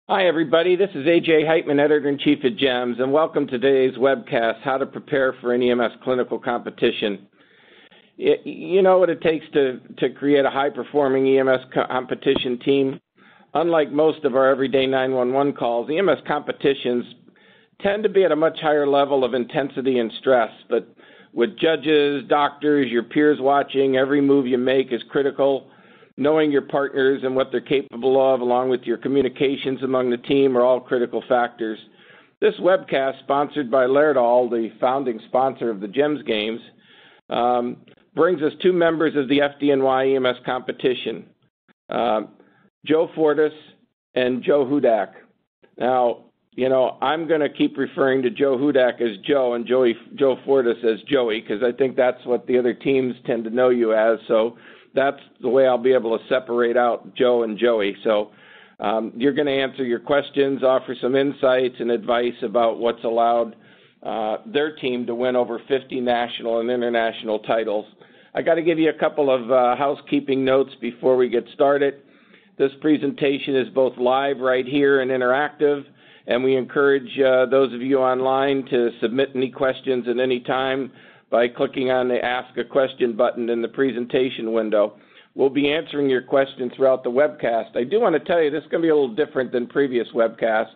Hi, everybody. This is A.J. Heitman, Editor-in-Chief at JEMS, and welcome to today's webcast, How to Prepare for an EMS Clinical Competition. You know what it takes to create a high-performing EMS competition team? Unlike most of our everyday 911 calls, EMS competitions tend to be at a much higher level of intensity and stress, but with judges, doctors, your peers watching, every move you make is critical. Knowing your partners and what they're capable of, along with your communications among the team, are all critical factors. This webcast, sponsored by Laerdal, the founding sponsor of the JEMS Games, brings us two members of the FDNY EMS competition, Joe Fortis and Joe Hudak. Now, I'm going to keep referring to Joe Hudak as Joe and Joe Fortis as Joey, because I think that's what the other teams tend to know you as. So that's the way I'll be able to separate out Joe and Joey. So you're going to answer your questions, offer some insights and advice about what's allowed their team to win over 50 national and international titles. I got to give you a couple of housekeeping notes before we get started. This presentation is both live right here and interactive, and we encourage those of you online to submit any questions at any time by clicking on the Ask a Question button in the presentation window. We'll be answering your questions throughout the webcast. I do want to tell you this is going to be a little different than previous webcasts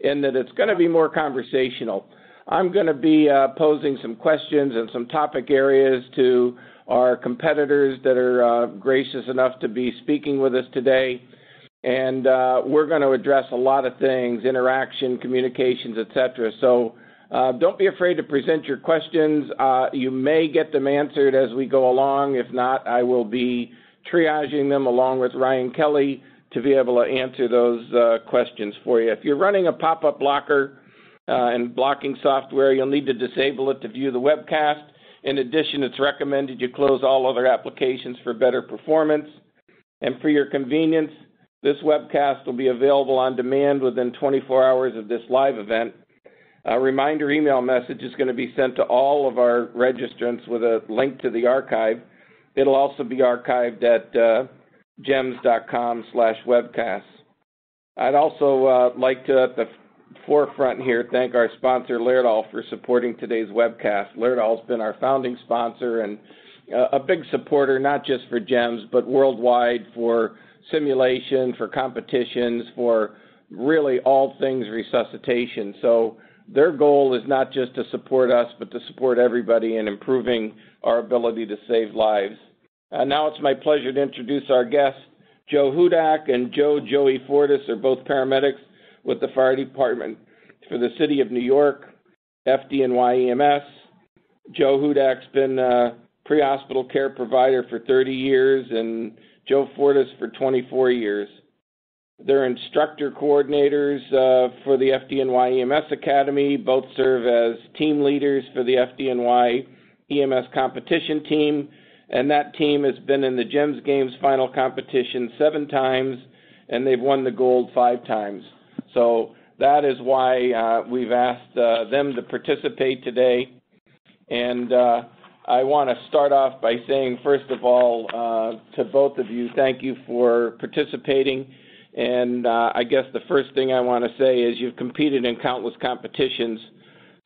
in that it's going to be more conversational. I'm going to be posing some questions and some topic areas to our competitors that are gracious enough to be speaking with us today. And we're going to address a lot of things, interaction, communications, etc. So don't be afraid to present your questions. You may get them answered as we go along. If not, I will be triaging them along with Ryan Kelly to be able to answer those questions for you. If you're running a pop-up blocker and blocking software, you'll need to disable it to view the webcast. In addition, it's recommended you close all other applications for better performance. And for your convenience, this webcast will be available on demand within 24 hours of this live event. A reminder email message is going to be sent to all of our registrants with a link to the archive. It'll also be archived at jems.com/webcasts. I'd also like to, at the forefront here, thank our sponsor, Laerdal, for supporting today's webcast. Laerdal's been our founding sponsor and a big supporter, not just for JEMS, but worldwide for simulation, for competitions, for really all things resuscitation. So their goal is not just to support us, but to support everybody in improving our ability to save lives. Now it's my pleasure to introduce our guests. Joe Hudak and Joey Fortis are both paramedics with the Fire Department for the City of New York, FDNY EMS. Joe Hudak's been a pre-hospital care provider for 30 years and Joe Fortis for 24 years. They're instructor coordinators for the FDNY EMS Academy. Both serve as team leaders for the FDNY EMS competition team, and that team has been in the JEMS Games final competition 7 times, and they've won the gold 5 times. So that is why we've asked them to participate today. And I want to start off by saying, first of all, to both of you, thank you for participating. And I guess the first thing I want to say is you've competed in countless competitions,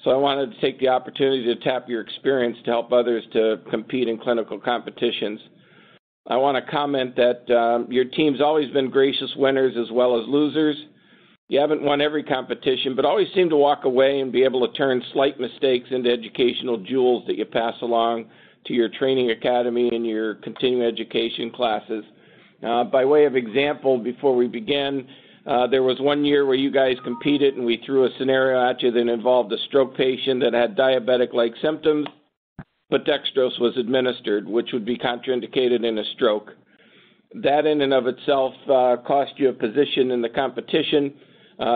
so I wanted to take the opportunity to tap your experience to help others to compete in clinical competitions. I want to comment that your team's always been gracious winners as well as losers. You haven't won every competition, but always seem to walk away and be able to turn slight mistakes into educational jewels that you pass along to your training academy and your continuing education classes. By way of example, before we begin, there was one year where you guys competed and we threw a scenario at you that involved a stroke patient that had diabetic-like symptoms, but dextrose was administered, which would be contraindicated in a stroke. That in and of itself cost you a position in the competition.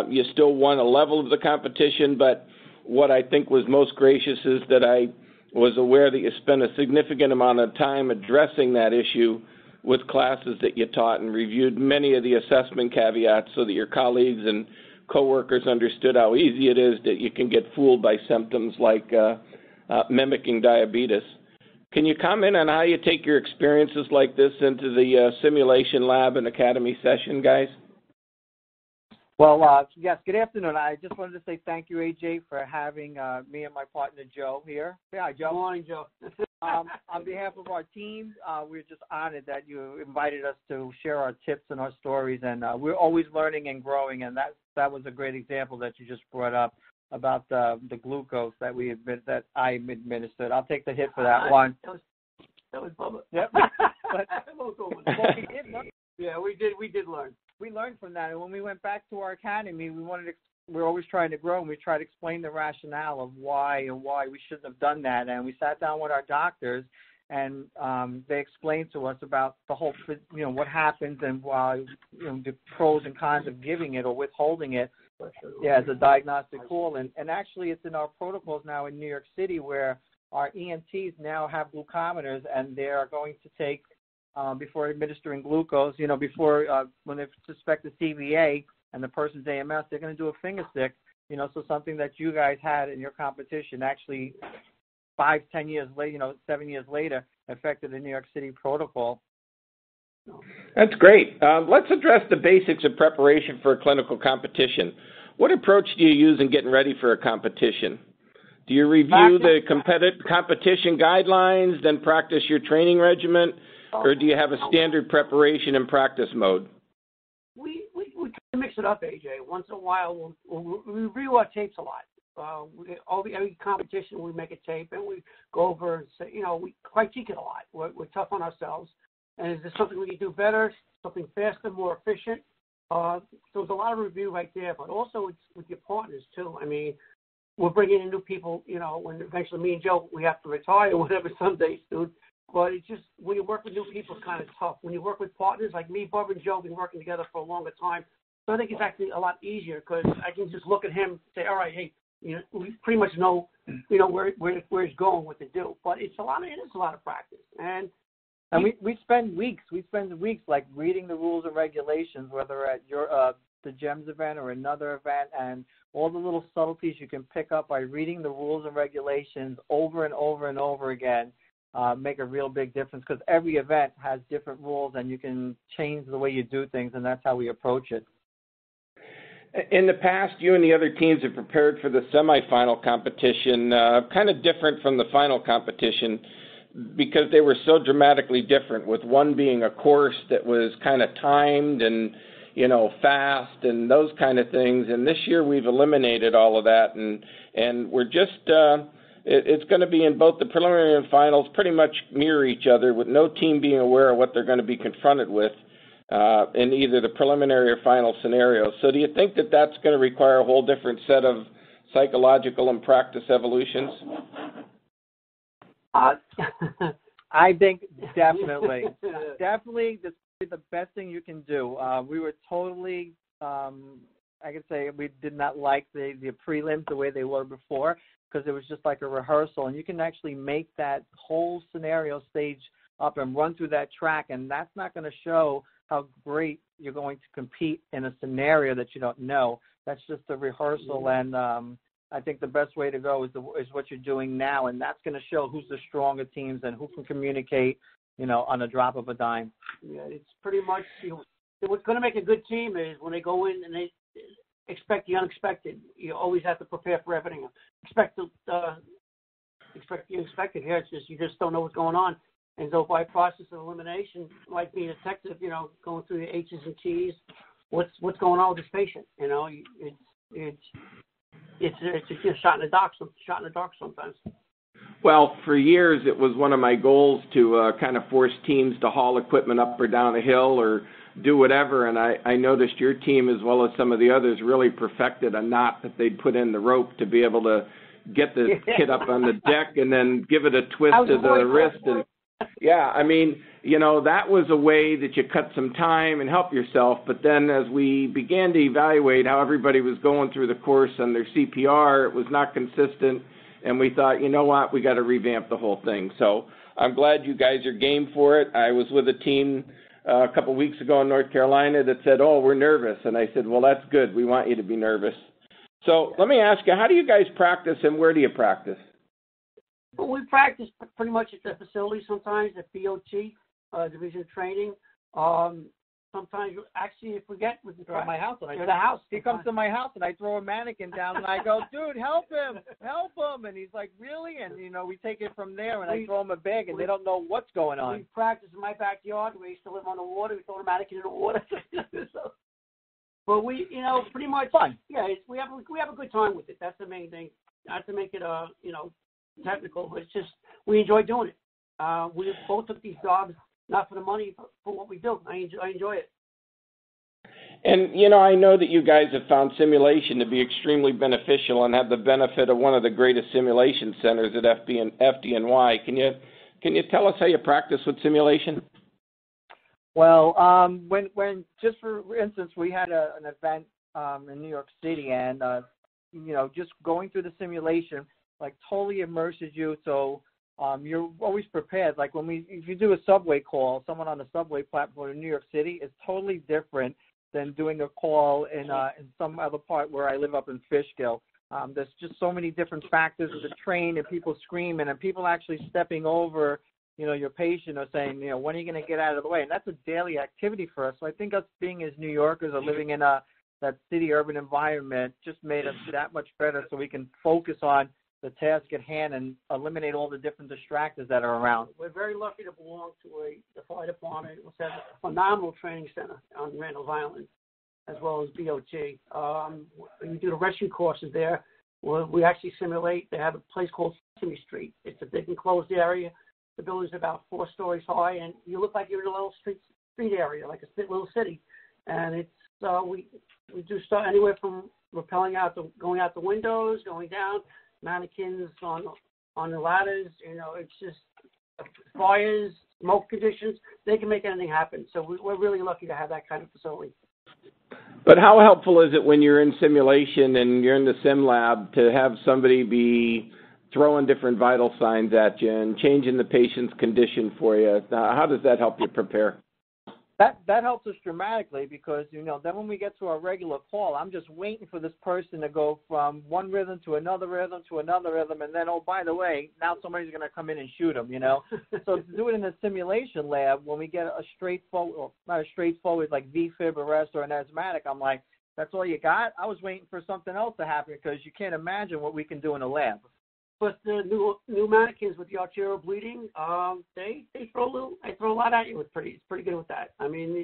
You still won a level of the competition, but what I think was most gracious is that I was aware that you spent a significant amount of time addressing that issue with classes that you taught and reviewed many of the assessment caveats so that your colleagues and coworkers understood how easy it is that you can get fooled by symptoms like mimicking diabetes. Can you comment on how you take your experiences like this into the simulation lab and academy session, guys? Well, yes, good afternoon. I just wanted to say thank you, AJ, for having me and my partner, Joe, here. Yeah, Joe. Good morning, Joe. On behalf of our team, we're just honored that you invited us to share our tips and our stories, and we're always learning and growing, and that was a great example that you just brought up about the glucose that I administered. I'll take the hit for that one. That was Bubba. Yep. Yeah, we did learn. We learned from that, and when we went back to our academy, we're always trying to grow, and we try to explain the rationale of why we shouldn't have done that. And we sat down with our doctors, and they explained to us about the whole, what happens and why, the pros and cons of giving it or withholding it. Yeah, as a diagnostic tool, and actually it's in our protocols now in New York City where our EMTs now have glucometers, and they are going to take before administering glucose, before when they suspect a CVA and the person's AMS, they're going to do a finger stick, so something that you guys had in your competition actually 5-10 years later, 7 years later, affected the New York City protocol. That's great. Let's address the basics of preparation for a clinical competition. What approach do you use in getting ready for a competition? Do you review the competition guidelines, then practice your training regimen, or do you have a standard preparation and practice mode? We try to mix it up, AJ. Once in a while, we'll review our tapes a lot. Every competition, we make a tape, and we go over and say, we critique it a lot. We're tough on ourselves. And is there something we can do better, something faster, more efficient? So there's a lot of review right there, but also it's with your partners, too. I mean, we're bringing in new people, when eventually me and Joe, we have to retire or whatever someday soon. But it's just, when you work with new people, it's kind of tough. When you work with partners, like me, Bob, and Joe, have been working together for a longer time. So I think it's actually a lot easier because I can just look at him and say, all right, hey, we pretty much know, where he's going, what to do. But it is a lot of practice. And we spend weeks like reading the rules and regulations, whether at your the JEMS event or another event, and all the little subtleties you can pick up by reading the rules and regulations over and over and over again. Make a real big difference because every event has different rules and you can change the way you do things, and that's how we approach it. In the past, you and the other teams have prepared for the semifinal competition, kind of different from the final competition because they were so dramatically different, with one being a course that was kind of timed and, fast and those kind of things. And this year we've eliminated all of that, and we're just it's going to be in both the preliminary and finals pretty much mirror each other, with no team being aware of what they're going to be confronted with in either the preliminary or final scenarios. So do you think that that's going to require a whole different set of psychological and practice evolutions? I think definitely. Definitely, that's the best thing you can do. We were totally, I could say we did not like the prelims the way they were before, because it was just like a rehearsal, and you can actually make that whole scenario stage up and run through that track, and that's not going to show how great you're going to compete in a scenario that you don't know. That's just a rehearsal, and I think the best way to go is what you're doing now, and that's going to show who's the stronger teams and who can communicate, on a drop of a dime. Yeah, it's pretty much, what's going to make a good team is when they go in and they expect the unexpected. You always have to prepare for everything. Expect the unexpected here. It's just you just don't know what's going on. And so by process of elimination, like being a detective, going through the H's and T's, what's going on with this patient? It's just shot in the dark sometimes. Well, for years it was one of my goals to kind of force teams to haul equipment up or down a hill or do whatever, and I noticed your team, as well as some of the others, really perfected a knot that they'd put in the rope to be able to get the kid up on the deck and then give it a twist to the wrist. And yeah, I mean, that was a way that you cut some time and help yourself. But then as we began to evaluate how everybody was going through the course on their CPR, it was not consistent. And we thought, we got to revamp the whole thing. So I'm glad you guys are game for it. I was with a team a couple of weeks ago in North Carolina that said, we're nervous. And I said, well, that's good. We want you to be nervous. So let me ask you, how do you guys practice and where do you practice? Well, we practice pretty much at the facility sometimes, at BOT, Division of Training. sometimes you actually forget with the At my house, and the house. he comes to my house, and I throw a mannequin down, and I go, dude, help him, and he's like, really? And we take it from there, and I throw him a bag, and they don't know what's going on. We practice in my backyard. We used to live on the water. We throw a mannequin in the water. So, but we, pretty much fun. Yeah, we have a good time with it. That's the main thing. Not to make it technical, but it's just we enjoy doing it. We both took these jobs not for the money, but for what we do. I enjoy it. And, I know that you guys have found simulation to be extremely beneficial and have the benefit of one of the greatest simulation centers at FDNY. Can you tell us how you practice with simulation? Well, when just for instance, we had an event in New York City, and just going through the simulation like totally immerses you. So you're always prepared. Like if you do a subway call, someone on the subway platform in New York City is totally different than doing a call in some other part where I live up in Fishkill. There's just so many different factors of the train and people screaming and people actually stepping over, your patient or saying, when are you going to get out of the way? And that's a daily activity for us. So I think us being as New Yorkers or living in that city urban environment just made us that much better so we can focus on the task at hand and eliminate all the different distractors that are around. We're very lucky to belong to the fire department, which has a phenomenal training center on Randall's Island, as well as DOT. We do the rescue courses there. We actually simulate. They have a place called Sesame Street. It's a big enclosed area. The building's about 4 stories high, and you look like you're in a little street area, like a little city. And it's we do stuff anywhere from rappelling going out the windows, going down, mannequins on the ladders. It's just fires, smoke conditions. They can make anything happen. So we're really lucky to have that kind of facility. But how helpful is it when you're in simulation and you're in the sim lab to have somebody be throwing different vital signs at you and changing the patient's condition for you? How does that help you prepare? That helps us dramatically because, then when we get to our regular call, I'm just waiting for this person to go from one rhythm to another rhythm to another rhythm, and then, oh, by the way, now somebody's going to come in and shoot them, So to do it in a simulation lab, when we get a straightforward, or not a straightforward like VFib arrest or an asthmatic, I'm like, that's all you got? I was waiting for something else to happen because you can't imagine what we can do in a lab. But the new mannequins with the arterial bleeding, they throw a lot at you. It's pretty good with that. I mean,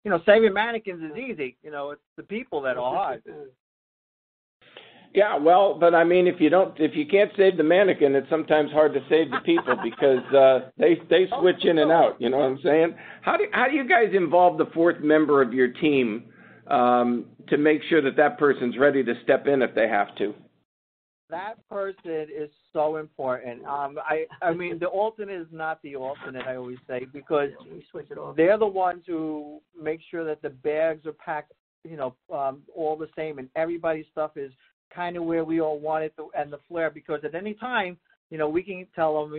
it's saving mannequins is easy. It's the people that are hard. Yeah, well, but I mean, if you can't save the mannequin, it's sometimes hard to save the people because they switch in and out. You know what I'm saying? How do you guys involve the fourth member of your team to make sure that person's ready to step in if they have to? That person is so important. I mean, the alternate is not the alternate, I always say, because they're the ones who make sure that the bags are packed, all the same, and everybody's stuff is kind of where we all want it to, and the flare, because at any time, we can tell them,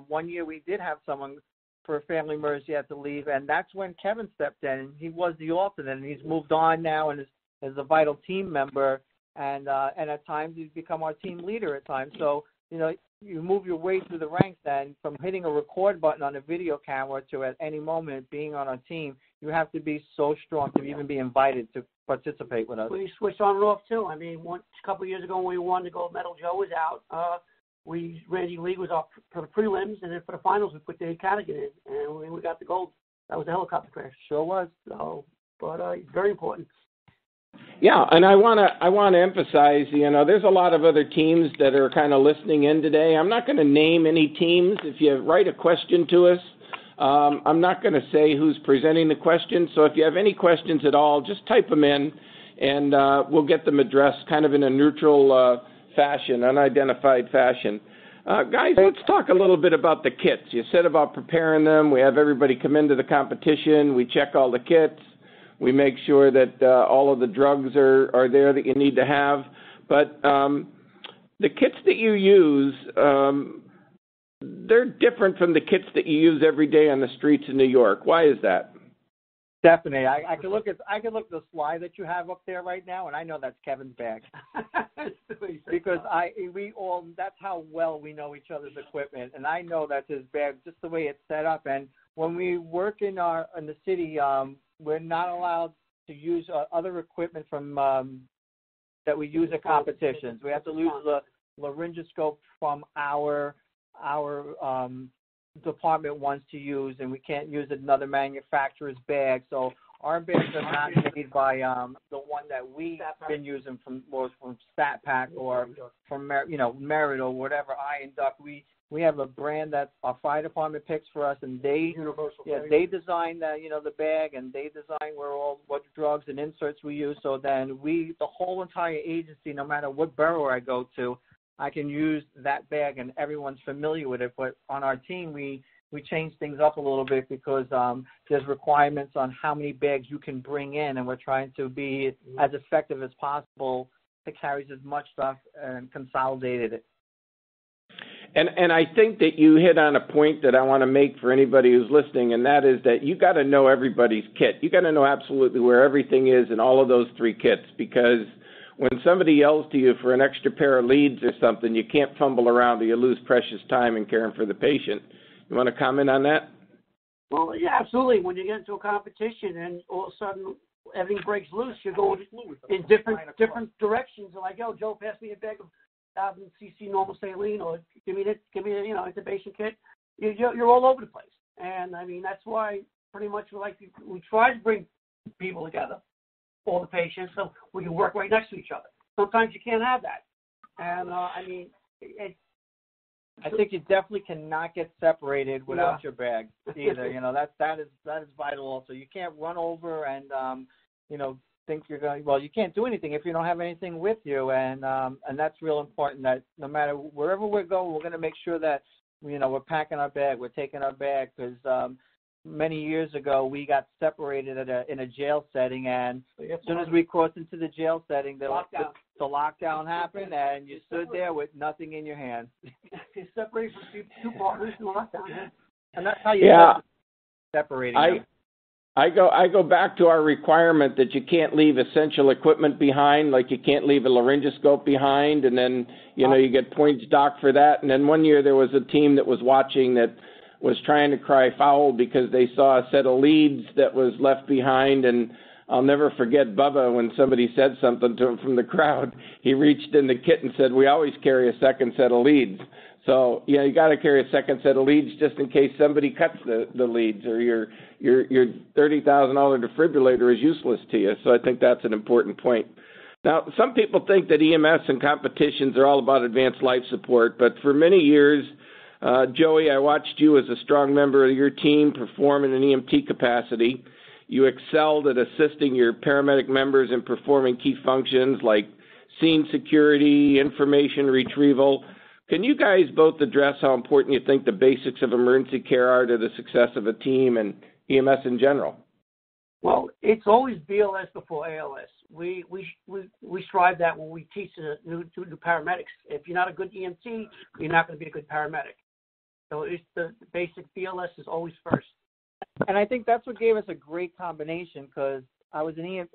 1 year we did have someone for a family emergency had to leave, and that's when Kevin stepped in, and he was the alternate, and he's moved on now and is a vital team member. And at times he's become our team leader at times. So, you move your way through the ranks then from hitting a record button on a video camera to at any moment being on our team. You have to be so strong to even be invited to participate with us. We switch on and off too. I mean, a couple of years ago when we won the gold medal, Joe was out. Randy Lee was up for the prelims, and then for the finals we put Dave Cadigan in, and we got the gold. That was a helicopter crash. Sure was. So, but it's very important. Yeah, and I want to emphasize, there's a lot of other teams that are kind of listening in today. I'm not going to name any teams. If you write a question to us, I'm not going to say who's presenting the question. So if you have any questions at all, just type them in, and we'll get them addressed kind of in a neutral fashion, unidentified fashion. Guys, let's talk a little bit about the kits. You said about preparing them. We have everybody come into the competition. We check all the kits. We make sure that all of the drugs are there that you need to have. But the kits that you use, they're different from the kits that you use every day on the streets in New York. Why is that? Definitely. I can look at the slide that you have up there right now, and I know that's Kevin's bag. Because that's how well we know each other's equipment, and I know that's his bag, just the way it's set up. And when we work in the city, we're not allowed to use other equipment from that we use at competitions. We have to use the laryngoscope from our department wants to use, and we can't use another manufacturer's bag. So our bags are not made by the one that we've been using from Stat Pack or from Merit or whatever. Iron Duck. We have a brand that our fire department picks for us, and they design the bag, and they design what drugs and inserts we use. So then the whole entire agency, no matter what borough I go to, I can use that bag, and everyone's familiar with it. But on our team, we change things up a little bit because there's requirements on how many bags you can bring in, and we're trying to be as effective as possible to carry as much stuff and consolidated it. And I think that you hit on a point that I want to make for anybody who's listening, and that is that you got to know everybody's kit. You got to know absolutely where everything is in all of those three kits, because when somebody yells to you for an extra pair of leads or something, you can't fumble around or you lose precious time in caring for the patient. You want to comment on that? Well, yeah, absolutely. When you get into a competition and all of a sudden everything breaks loose, you're going in different directions. Like, yo, Joe, pass me a bag of 1,000 cc normal saline, or give me intubation kit. You're all over the place, and I mean that's why pretty much we try to bring people together, all the patients, so we can work right next to each other. Sometimes you can't have that, and I think you definitely cannot get separated without your bag either. That is vital. Also, you can't run over and think you're going. Well, you can't do anything if you don't have anything with you, and that's real important. That no matter wherever we're going, we're going to make sure that we're packing our bag, we're taking our bag, because many years ago we got separated in a jail setting, and as soon as we crossed into the jail setting, the lockdown happened, and you stood there with nothing in your hand. You're separated from two partners in lockdown, and that's how you separating them. I go back to our requirement that you can't leave essential equipment behind, like you can't leave a laryngoscope behind, and then you get points docked for that. And then one year there was a team that was watching that was trying to cry foul because they saw a set of leads that was left behind, and I'll never forget Bubba when somebody said something to him from the crowd. He reached in the kit and said, "We always carry a second set of leads." So, you got to carry a second set of leads just in case somebody cuts the leads, or your $30,000 defibrillator is useless to you. So I think that's an important point. Now, some people think that EMS and competitions are all about advanced life support, but for many years, Joey, I watched you as a strong member of your team perform in an EMT capacity. You excelled at assisting your paramedic members in performing key functions like scene security, information retrieval. Can you guys both address how important you think the basics of emergency care are to the success of a team and EMS in general? Well, it's always BLS before ALS. We strive that when we teach the new paramedics. If you're not a good EMT, you're not going to be a good paramedic. So it's the basic BLS is always first. And I think that's what gave us a great combination, because I was an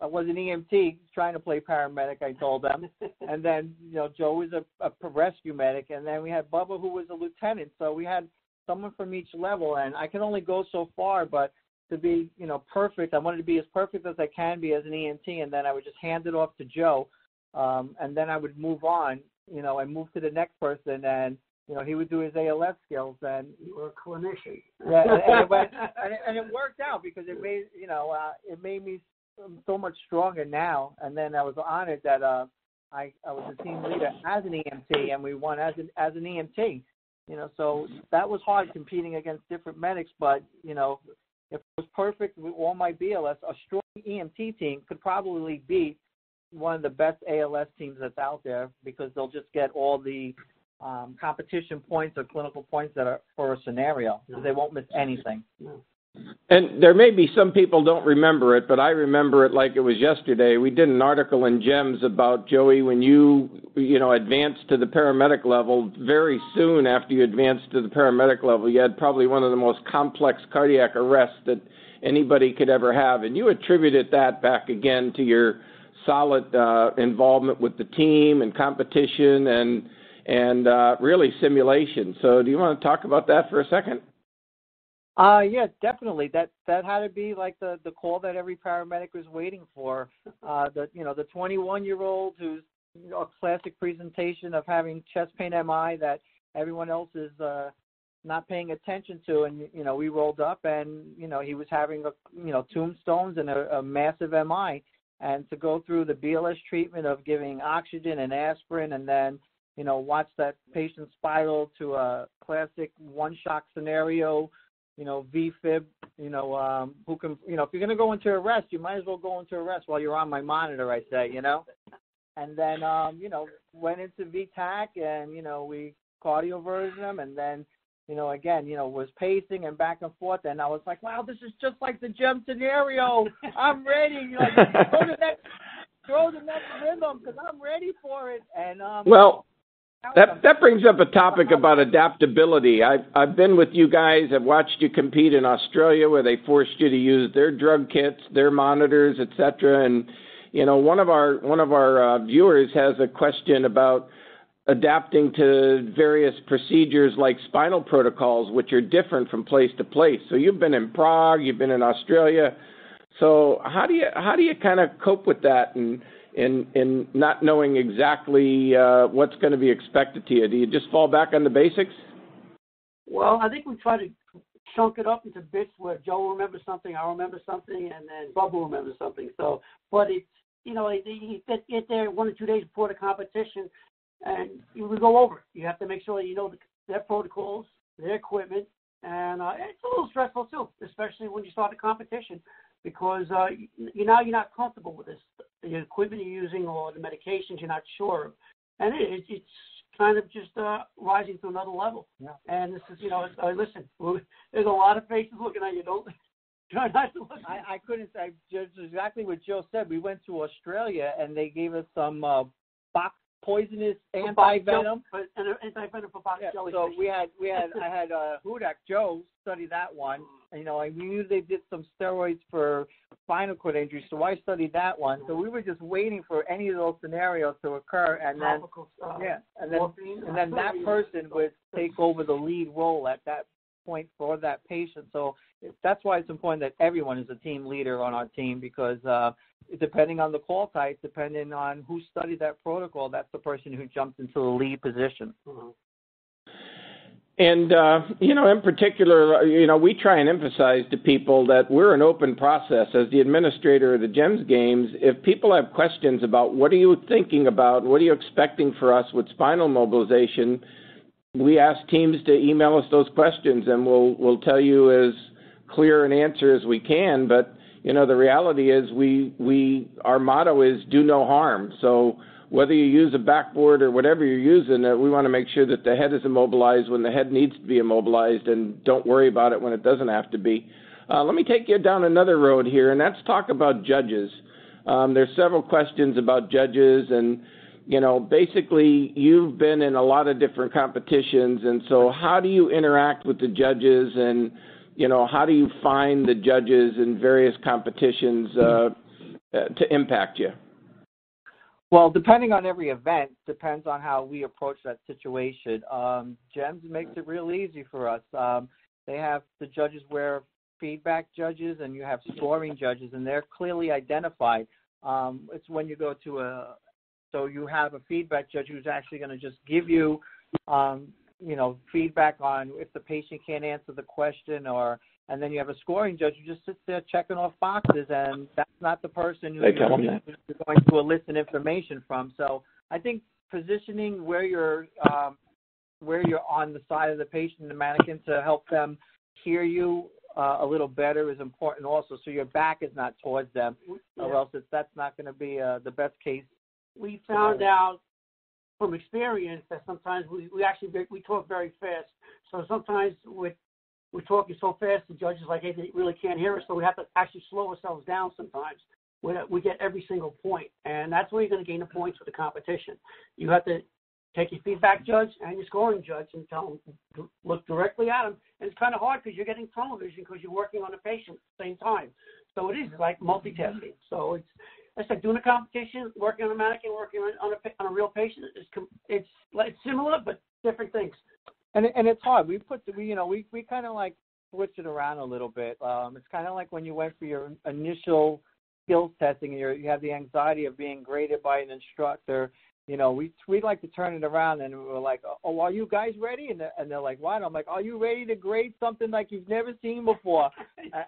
EMT trying to play paramedic, I told them. And then, Joe was a rescue medic. And then we had Bubba, who was a lieutenant. So we had someone from each level. And I can only go so far, but to be, perfect, I wanted to be as perfect as I can be as an EMT. And then I would just hand it off to Joe. And then I would move on, and move to the next person. And, he would do his ALS skills. And you were a clinician. Yeah, and it worked out, because it made me so much stronger now. And then I was honored that I was a team leader as an EMT, and we won as an EMT. So that was hard, competing against different medics. But if it was perfect with all my BLS, a strong EMT team could probably beat one of the best ALS teams that's out there, because they'll just get all the competition points or clinical points that are for a scenario. So they won't miss anything. And there may be some people don't remember it, but I remember it like it was yesterday. We did an article in JEMS about, Joey, when you advanced to the paramedic level. Very soon after you advanced to the paramedic level, you had probably one of the most complex cardiac arrests that anybody could ever have. And you attributed that back again to your solid involvement with the team and competition and really simulation. So do you want to talk about that for a second? Yeah, definitely. That had to be like the call that every paramedic was waiting for. The 21-year-old who's a classic presentation of having chest pain MI that everyone else is not paying attention to, and we rolled up and he was having tombstones and a massive MI, and to go through the BLS treatment of giving oxygen and aspirin, and then watch that patient spiral to a classic one-shock scenario. VFib, who can, if you're going to go into arrest, you might as well go into arrest while you're on my monitor, I say, And then, went into VTAC and, we cardioverted him, and then, again, was pacing and back and forth. And I was like, wow, this is just like the JEMS scenario. I'm ready. Throw the next rhythm because I'm ready for it. And, well, That brings up a topic about adaptability. I've been with you guys. I've watched you compete in Australia where they forced you to use their drug kits, their monitors, etc. And one of our viewers has a question about adapting to various procedures like spinal protocols, which are different from place to place. So you've been in Prague, you've been in Australia. So how do you kind of cope with that and in not knowing exactly what's going to be expected to you? Do you just fall back on the basics? Well, I think we try to chunk it up into bits where Joe remembers something, I remember something, and then Bubba remembers something. So, but it's, you get there 1 or 2 days before the competition, and we go over it. You have to make sure that their protocols, their equipment, and it's a little stressful too, especially when you start the competition, because you're not comfortable with this, the equipment you're using or the medications you're not sure of, and it's kind of just rising to another level. Yeah. And this is, listen, there's a lot of faces looking at you. Don't try not to look. I couldn't say just exactly what Joe said. We went to Australia and they gave us some poisonous anti-venom. Anti-venom for box jellyfish. So I had Hudak Joe study that one. We knew they did some steroids for spinal cord injury, so I studied that one. So we were just waiting for any of those scenarios to occur, and then that person would take over the lead role at that point for that patient. So that's why it's important that everyone is a team leader on our team, because depending on the call type, depending on who studied that protocol, that's the person who jumps into the lead position. Mm-hmm. And, in particular, we try and emphasize to people that we're an open process. As the administrator of the JEMS games, if people have questions about what are you thinking about, what are you expecting for us with spinal mobilization, we ask teams to email us those questions, and we'll tell you as clear an answer as we can. But, the reality is our motto is do no harm. So whether you use a backboard or whatever you're using, we want to make sure that the head is immobilized when the head needs to be immobilized, and don't worry about it when it doesn't have to be. Let me take you down another road here, and that's talk about judges. There's several questions about judges, and, basically you've been in a lot of different competitions, and so how do you interact with the judges, and, how do you find the judges in various competitions to impact you? Well, depending on every event, depends on how we approach that situation. JEMS makes it real easy for us. They have the judges wear feedback judges, and you have scoring judges, and they're clearly identified. It's when you go to so you have a feedback judge who's actually going to just give you, feedback on if the patient can't answer the question, and then you have a scoring judge who just sits there checking off boxes, and that's not the person who you're going to elicit information from. So I think positioning where you're on the side of the patient and the mannequin to help them hear you a little better is important also, so your back is not towards them, or else that's not going to be the best case. We found out from experience that sometimes we talk very fast. So sometimes we're talking so fast, the judge is like, hey, they really can't hear us, so we have to actually slow ourselves down sometimes. We get every single point, and that's where you're going to gain the points for the competition. You have to take your feedback judge and your scoring judge and tell them, look directly at them. And it's kind of hard because you're getting tunnel vision because you're working on a patient at the same time. So it is like multitasking. So it's, I said, doing a competition, working on a mannequin, working on a real patient, it's similar but different things. And it's hard. We kind of like switch it around a little bit. It's kind of like when you went for your initial skills testing and you have the anxiety of being graded by an instructor. You know, we like to turn it around, and we're like, oh, are you guys ready? And they're like, what? I'm like, are you ready to grade something like you've never seen before?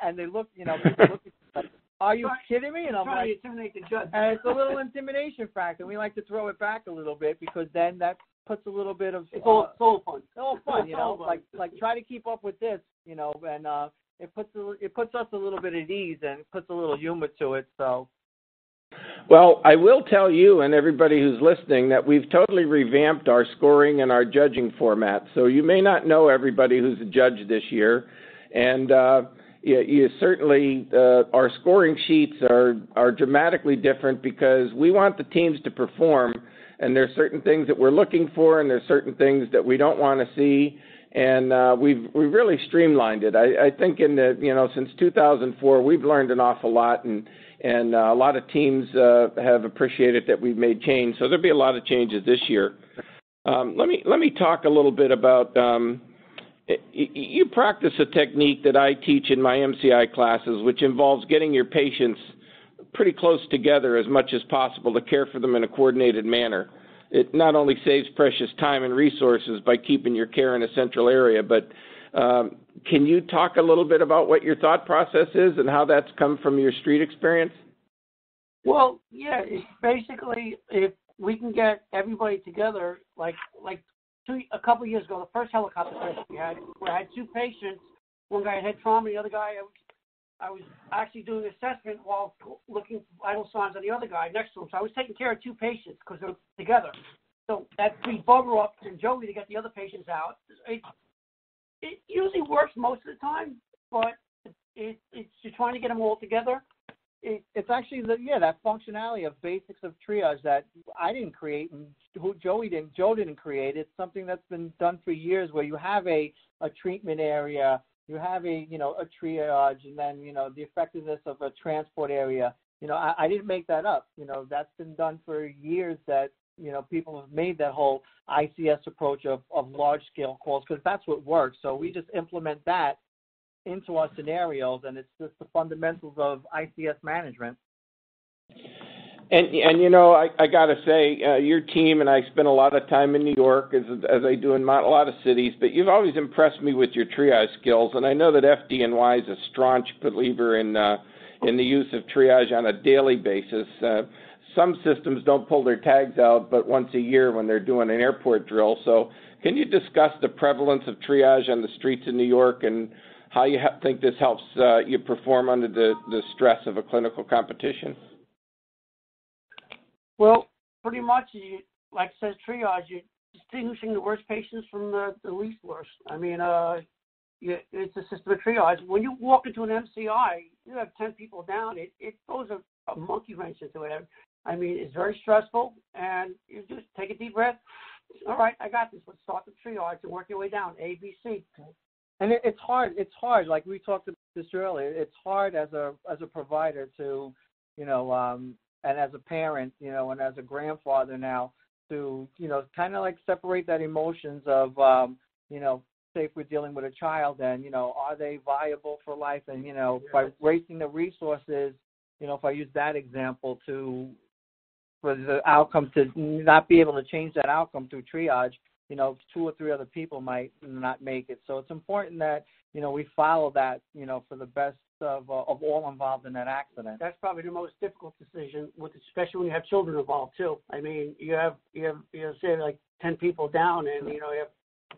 And they look, you know, people look like, are you kidding me? And I'm like, intimidate the judge. And it's a little intimidation factor. We like to throw it back a little bit because then that puts a little bit of it's all fun. All fun, you know. Like try to keep up with this, you know, and it puts us a little bit at ease and it puts a little humor to it. So. Well, I will tell you and everybody who's listening that we've totally revamped our scoring and our judging format. So you may not know everybody who's a judge this year, and you certainly our scoring sheets are dramatically different because we want the teams to perform, and there's certain things that we're looking for, and there's certain things that we don't want to see, and we've really streamlined it. I think since 2004 we've learned an awful lot, and a lot of teams have appreciated that we've made change. So there'll be a lot of changes this year. Let me talk a little bit about. You practice a technique that I teach in my MCI classes, which involves getting your patients pretty close together as much as possible to care for them in a coordinated manner. It not only saves precious time and resources by keeping your care in a central area, but can you talk a little bit about what your thought process is and how that's come from your street experience? Well, yeah, it's basically if we can get everybody together, like a couple of years ago, the first helicopter test I had two patients. One guy had head trauma, the other guy, I was actually doing assessment while looking for vital signs on the other guy next to him. So I was taking care of two patients because they were together. So that freed Bubba up and Joey to get the other patients out. It usually works most of the time, but it's you're trying to get them all together. It's actually that functionality of basics of triage that I didn't create and Joe didn't create. It's something that's been done for years where you have a treatment area, you have a triage, and then the effectiveness of a transport area. I didn't make that up. That's been done for years that people have made that whole ICS approach of large scale calls because that's what works. So we just implement that into our scenarios, and it's just the fundamentals of ICS management. And I got to say, your team and I spend a lot of time in New York, as I do in a lot of cities, but you've always impressed me with your triage skills, and I know that FDNY is a staunch believer in the use of triage on a daily basis. Some systems don't pull their tags out but once a year when they're doing an airport drill. So can you discuss the prevalence of triage on the streets in New York and how you think this helps you perform under the stress of a clinical competition? Well, pretty much, like it says triage, you're distinguishing the worst patients from the least worst. I mean, it's a system of triage. When you walk into an MCI, you have 10 people down. It throws a monkey wrench into it. I mean, it's very stressful, and you just take a deep breath. All right, I got this. Let's start the triage and work your way down, A, B, C. And it's hard. It's hard. Like we talked about this earlier. It's hard as a provider to, and as a parent, and as a grandfather now to, kind of like separate that emotions of, say if we're dealing with a child and, are they viable for life? And, by wasting the resources, if I use that example for the outcome to not be able to change that outcome through triage, 2 or 3 other people might not make it. So it's important that, we follow that, for the best of all involved in that accident. That's probably the most difficult decision, especially when you have children involved too. I mean, you have say like 10 people down, and you have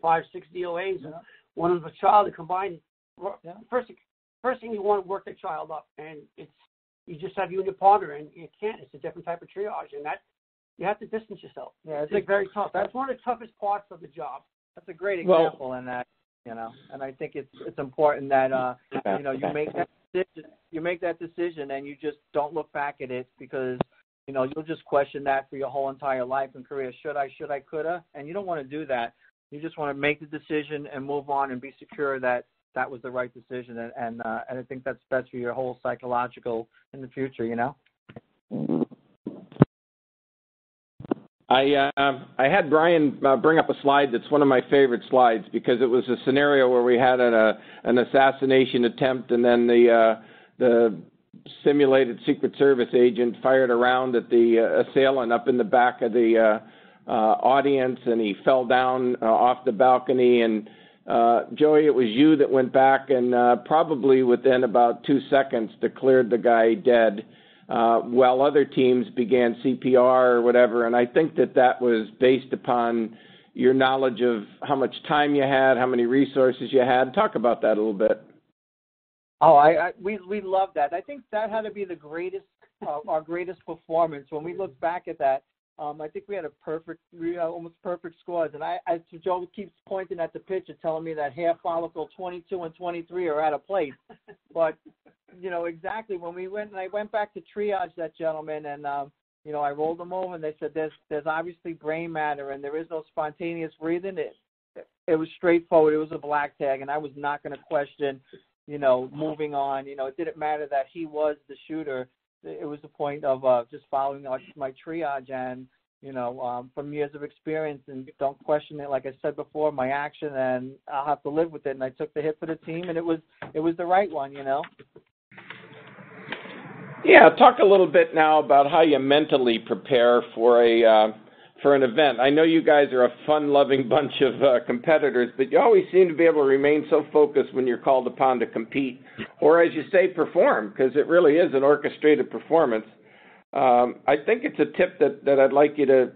5, 6 DOAs, and one of a child to combine. Yeah. First thing you want to work the child up, and you just have you and your partner, and you can't. It's a different type of triage, and that you have to distance yourself. Yeah, it's very tough. That's one of the toughest parts of the job. That's a great example in that, and I think it's important that you make that decision. You make that decision, and you just don't look back at it because you'll just question that for your whole entire life and career. Should I, coulda, and you don't want to do that. You just want to make the decision and move on and be secure that that was the right decision, and I think that's best for your whole psychological in the future. I had Brian bring up a slide that's one of my favorite slides because it was a scenario where we had an assassination attempt, and then the simulated Secret Service agent fired a round at the assailant up in the back of the audience, and he fell down off the balcony. And Joey, it was you that went back and probably within about 2 seconds declared the guy dead, while other teams began CPR or whatever. And I think that was based upon your knowledge of how much time you had, how many resources you had. Talk about that a little bit. Oh, we love that. I think that had to be the greatest, our greatest performance. When we look back at that, I think we had almost perfect scores. And as Joe keeps pointing at the picture, telling me that hair follicle 22 and 23 are out of place. But, exactly when I went back to triage that gentleman, and, I rolled him over, and they said there's obviously brain matter, and there is no spontaneous breathing. It was straightforward. It was a black tag, and I was not going to question, moving on. It didn't matter that he was the shooter. It was the point of just following my triage, and from years of experience, and don't question it. Like I said before, my action, and I'll have to live with it. And I took the hit for the team, and it was the right one. Yeah, talk a little bit now about how you mentally prepare for an event. I know you guys are a fun-loving bunch of competitors, but you always seem to be able to remain so focused when you're called upon to compete, or as you say, perform, because it really is an orchestrated performance. I think it's a tip that I'd like you to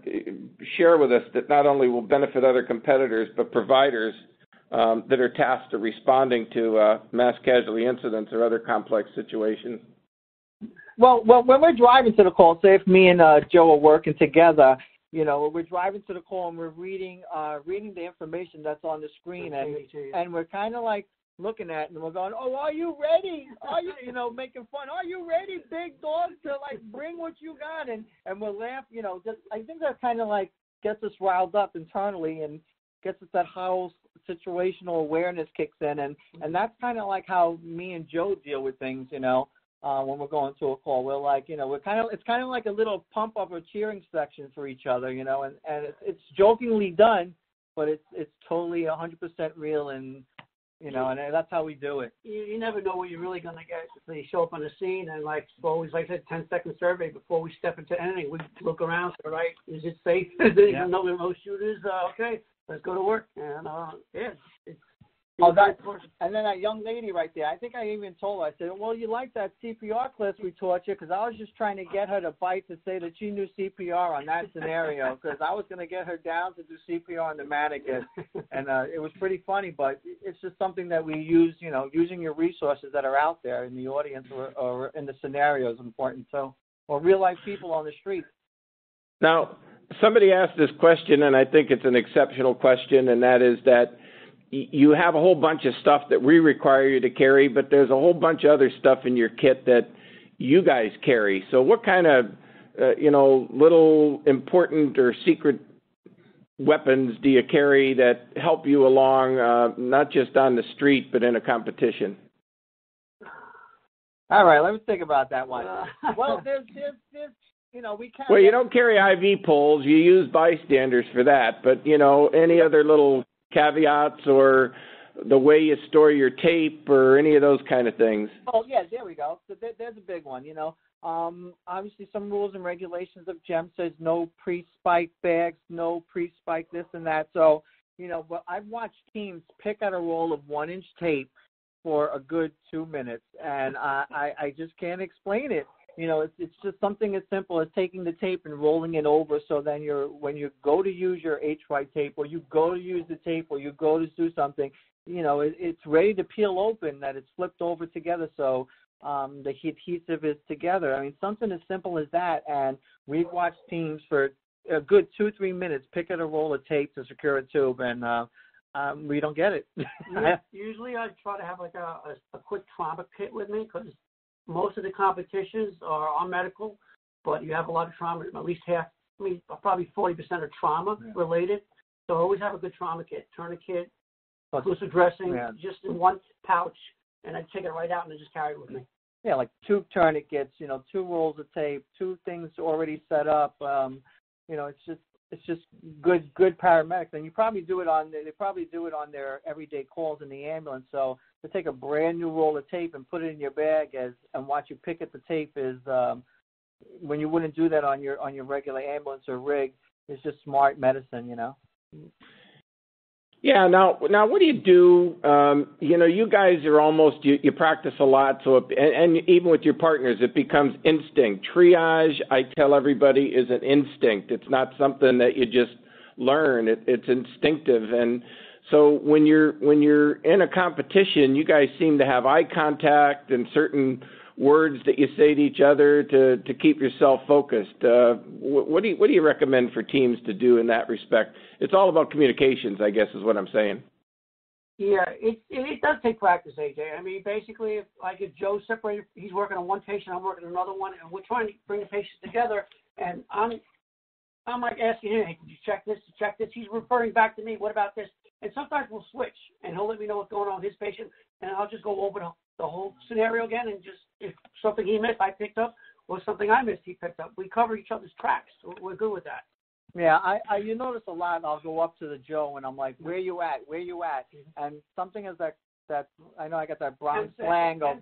share with us that not only will benefit other competitors, but providers that are tasked with responding to mass casualty incidents or other complex situations. Well, when we're driving to the call, say if me and Joe are working together, we're driving to the call and we're reading the information that's on the screen, and we're kind of like looking at it, and we're going, oh, are you ready? Are you, making fun? Are you ready, big dog, to like bring what you got? And we'll laugh, just, I think that kind of like gets us riled up internally and gets us that whole situational awareness kicks in, and that's kind of like how me and Joe deal with things, when we're going to a call. We're like, it's kind of like a little pump up or cheering section for each other, and it's jokingly done, but it's totally 100% real, and and that's how we do it. You never know what you're really going to get until you show up on the scene, and like always, like I said, 10-second survey before we step into anything. We look around, say, right, is it safe? Even though there are no shooters, okay, let's go to work. And it's and then that young lady right there, I think I even told her, I said, well, you like that CPR class we taught you, because I was just trying to get her to bite to say that she knew CPR on that scenario, because I was going to get her down to do CPR on the mannequin, and it was pretty funny, but it's just something that we use, using your resources that are out there in the audience or in the scenario is important, or real-life people on the street. Now, somebody asked this question, and I think it's an exceptional question, and that is that you have a whole bunch of stuff that we require you to carry, but there's a whole bunch of other stuff in your kit that you guys carry. So what kind of, little important or secret weapons do you carry that help you along, not just on the street, but in a competition? All right, let me think about that one. Well, there's we can't. Well, you don't carry IV poles. You use bystanders for that, but, any other little caveats or the way you store your tape or any of those kind of things? Oh, yeah, there we go. So there's a big one, Obviously, some rules and regulations of JEMS says no pre-spike bags, no pre-spike this and that. So, but I've watched teams pick out a roll of 1-inch tape for a good 2 minutes, and I just can't explain it. It's just something as simple as taking the tape and rolling it over, so then when you go to use your HY tape, or you go to use the tape, or you go to do something, it's ready to peel open, that it's flipped over together, so the adhesive is together. I mean, something as simple as that, and we've watched teams for a good 2-3 minutes pick at a roll of tape to secure a tube, and we don't get it. Usually I try to have like a quick trauma kit with me, because most of the competitions are medical, but you have a lot of trauma, at least half, probably 40% are trauma related. So always have a good trauma kit, tourniquet, occlusive dressing, just in one pouch, and I take it right out and I just carry it with me. Yeah, like 2 tourniquets, 2 rolls of tape, 2 things already set up. It's just it's just good paramedics, and you probably do it on they probably do it on their everyday calls in the ambulance. So to take a brand new roll of tape and put it in your bag and watch you pick at the tape is when you wouldn't do that on your regular ambulance or rig. It's just smart medicine, you know. Yeah. Now, what do you do? You guys are almost you practice a lot, so and even with your partners, it becomes instinct. Triage, I tell everybody, is an instinct. It's not something that you just learn. It's instinctive, and so when you're in a competition, you guys seem to have eye contact and certain words that you say to each other to keep yourself focused. What do you recommend for teams to do in that respect? It's all about communications, I guess, is what I'm saying. Yeah, it does take practice, AJ. I mean, basically, if Joe's separated, he's working on one patient, I'm working on another one, and we're trying to bring the patients together, and I'm like asking him, hey, did you check this? He's referring back to me, what about this? And sometimes we'll switch, and he'll let me know what's going on with his patient, and I'll just go over the whole scenario again, and just if something he missed, I picked up, or something I missed, he picked up. We cover each other's tracks. We're good with that. Yeah, I you notice a lot. I'll go up to the Joe and I'm like, "Where you at? Where you at?" And something is that I know I got that Bronx slang of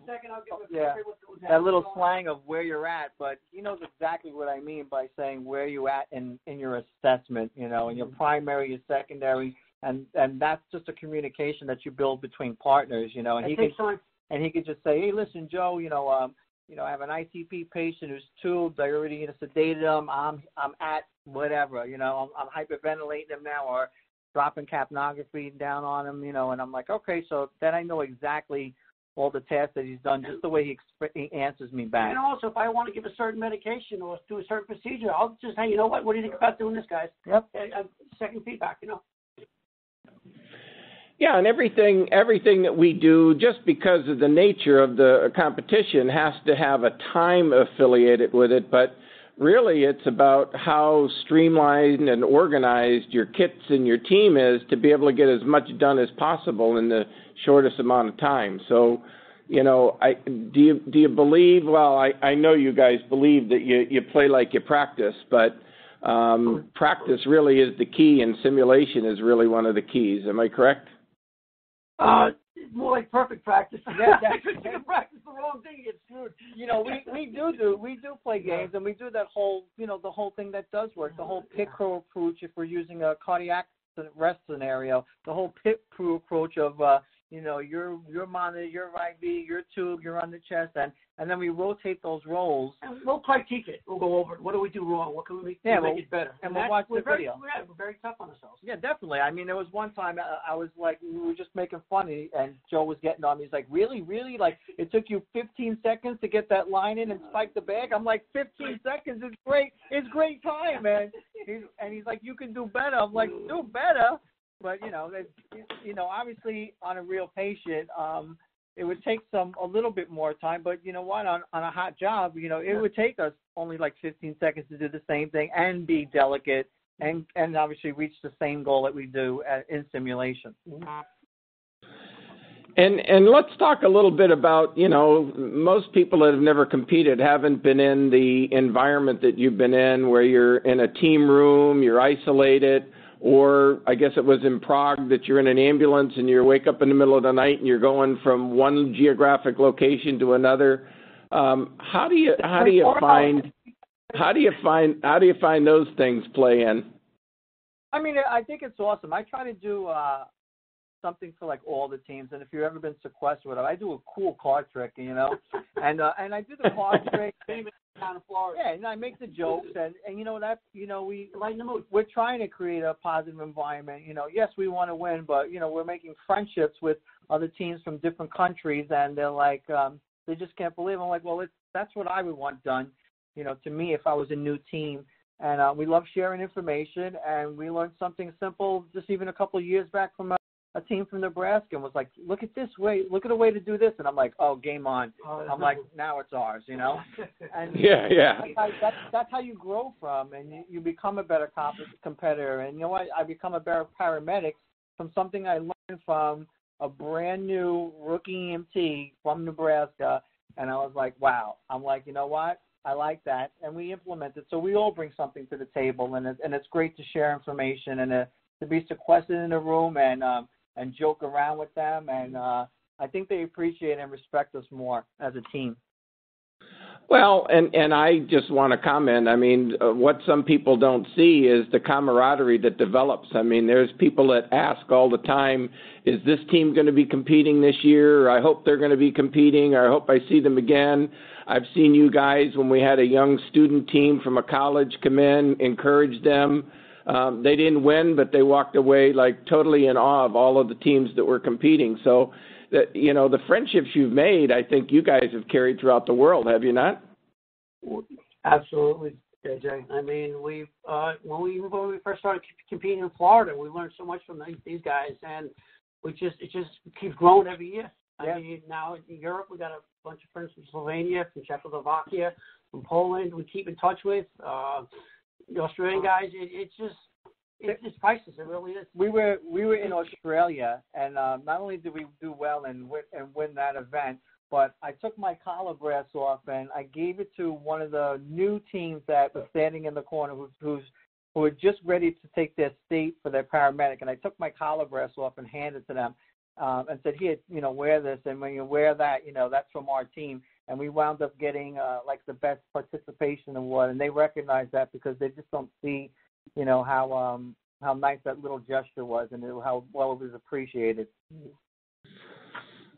that little slang of where you're at, but he knows exactly what I mean by saying where you at in your assessment, you know, in your primary, your secondary, and that's just a communication that you build between partners, you know. And he could just say, "Hey, listen, Joe, I have an ICP patient who's tubed. I already sedated him. I'm at whatever, I'm hyperventilating him now or dropping capnography down on him, and I'm like, okay, so then I know exactly all the tasks that he's done just the way he answers me back. And also, if I want to give a certain medication or do a certain procedure, I'll just say, you know what do you think about doing this, guys? Yep. Second feedback, Yeah, and everything that we do, just because of the nature of the competition, has to have a time affiliated with it. But really, it's about how streamlined and organized your kits and your team is to be able to get as much done as possible in the shortest amount of time. So, do you believe? Well, I know you guys believe that you play like you practice, but practice really is the key, and simulation is really one of the keys. Am I correct? More like perfect practice. Yeah, if you practice the wrong thing, it's screwed. We do play games, and we do that whole, the whole thing that does work, the whole pit crew approach. If we're using a cardiac arrest scenario, the whole pit crew approach of, your monitor, your IV, your tube, you're on the chest, and then we rotate those roles. And we'll critique it. We'll go over it. What do we do wrong? What can we make it better? And we'll watch the video. We're very tough on ourselves. Yeah, definitely. I mean, there was one time I was like, we were just making fun, and Joe was getting on me. He's like, really? Like, it took you 15 seconds to get that line in and spike the bag? I'm like, 15 seconds is great. It's great time, man. He's like, you can do better. I'm like, do better? But, obviously on a real patient, it would take a little bit more time, but you know what? On a hot job, it would take us only like 15 seconds to do the same thing and be delicate and obviously reach the same goal that we do in simulation. And let's talk a little bit about, most people that have never competed haven't been in the environment that you've been in, where you're in a team room, you're isolated. Or I guess it was in Prague that you're in an ambulance and you wake up in the middle of the night and you're going from one geographic location to another. How do you find those things play in? I mean, I think it's awesome. I try to do something for like all the teams, and if you've ever been sequestered, whatever, I do a cool card trick, and I do the card trick. Down in Florida. Yeah, and I make the jokes, and we lighten the mood. We're trying to create a positive environment. Yes, we want to win, but we're making friendships with other teams from different countries, and they're like, they just can't believe. I'm like, well, that's what I would want done. To me, if I was a new team, and we love sharing information, and we learned something simple just even a couple of years back from a team from Nebraska, and was like, look at a way to do this, and I'm like, oh, game on. I'm like, now it's ours, And yeah. That's how you grow from, and you become a better competitor. And you know what? I become a better paramedic from something I learned from a brand new rookie EMT from Nebraska, and I was like, wow. I'm like, you know what? I like that, and we implement it. So we all bring something to the table, and it's great to share information and to be sequestered in a room and joke around with them, and I think they appreciate and respect us more as a team. Well, and I just want to comment. I mean, what some people don't see is the camaraderie that develops. I mean, there's people that ask all the time, is this team going to be competing this year? Or I hope they're going to be competing, or I hope I see them again. I've seen you guys when we had a young student team from a college come in, encourage them. They didn't win, but they walked away like totally in awe of all of the teams that were competing. So, that, you know, the friendships you've made, I think you guys have carried throughout the world, have you not? Absolutely, AJ. I mean, when we first started competing in Florida, we learned so much from these guys, and it just keeps growing every year. Yeah. I mean, now in Europe, we got a bunch of friends from Slovenia, from Czechoslovakia, from Poland. We keep in touch with the Australian guys. It's priceless. It really is. We were in Australia, and not only did we do well and win that event, but I took my collar brass off and I gave it to one of the new teams that was standing in the corner who were just ready to take their state for their paramedic. And I took my collar brass off and handed it to them and said, here, you know, wear this. And when you wear that, you know, that's from our team. And we wound up getting like the best participation award. And they recognized that because they just don't see, you know, how nice that little gesture was and how well it was appreciated.